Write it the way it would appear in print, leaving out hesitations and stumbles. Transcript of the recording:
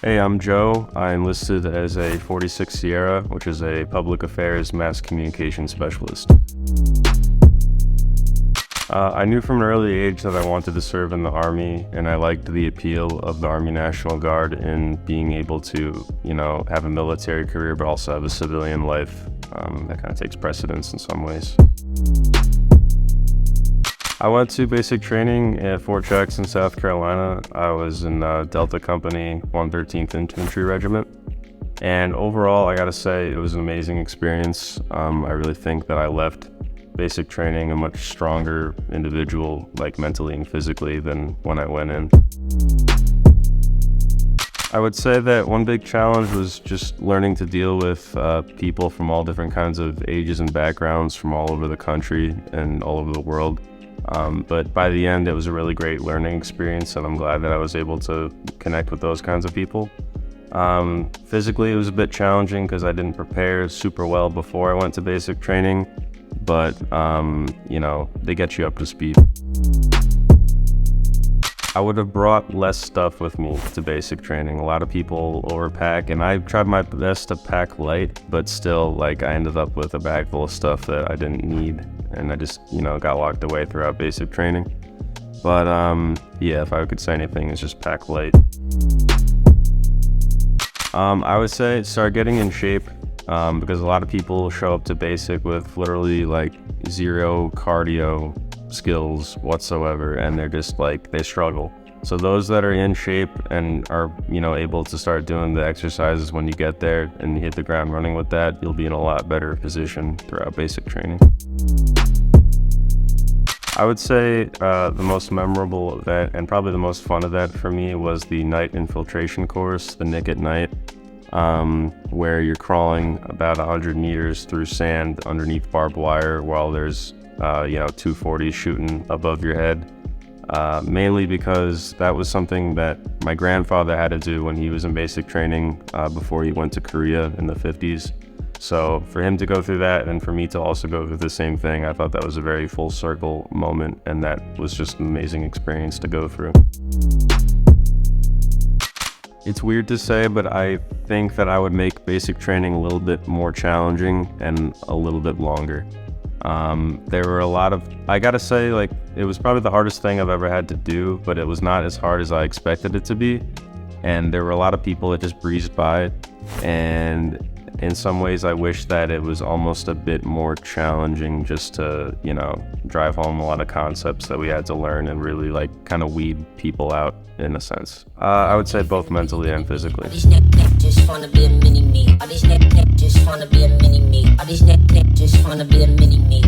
Hey, I'm Joe. I enlisted as a 46 Sierra, which is a public affairs mass communication specialist. I knew from an early age that I wanted to serve in the Army, and I liked the appeal of the Army National Guard in being able to, have a military career, but also have a civilian life. That kind of takes precedence in some ways. I went to basic training at Fort Jackson, South Carolina. I was in Delta Company, 113th Infantry Regiment. And overall, I gotta say, it was an amazing experience. I really think that I left basic training a much stronger individual, like mentally and physically, than when I went in. I would say that one big challenge was just learning to deal with people from all different kinds of ages and backgrounds from all over the country and all over the world. But by the end, it was a really great learning experience, and I'm glad that I was able to connect with those kinds of people. Physically, it was a bit challenging because I didn't prepare super well before I went to basic training, but, they get you up to speed. I would have brought less stuff with me to basic training. A lot of people overpack, and I tried my best to pack light, but still, I ended up with a bag full of stuff that I didn't need, and I just, got locked away throughout basic training. But, if I could say anything, it's just pack light. I would say start getting in shape, because a lot of people show up to basic with literally, zero cardio skills whatsoever, and they're just they struggle. So those that are in shape and are able to start doing the exercises when you get there and you hit the ground running with that, you'll be in a lot better position throughout basic training. I would say the most memorable event and probably the most fun event for me was the night infiltration course, the Nick at Night, where you're crawling about 100 meters through sand underneath barbed wire while there's 240s shooting above your head, mainly because that was something that my grandfather had to do when he was in basic training before he went to Korea in the 50s. So for him to go through that and for me to also go through the same thing, I thought that was a very full circle moment, and that was just an amazing experience to go through. It's weird to say, but I think that I would make basic training a little bit more challenging and a little bit longer. There were a lot of, I gotta say, it was probably the hardest thing I've ever had to do, but it was not as hard as I expected it to be. And there were a lot of people that just breezed by it. And in some ways, I wish that it was almost a bit more challenging just to, drive home a lot of concepts that we had to learn and really kind of weed people out in a sense. I would say both mentally and physically. All these neck just wanna be a mini me. All these neck just wanna be a mini me. All these neck just wanna be a mini me.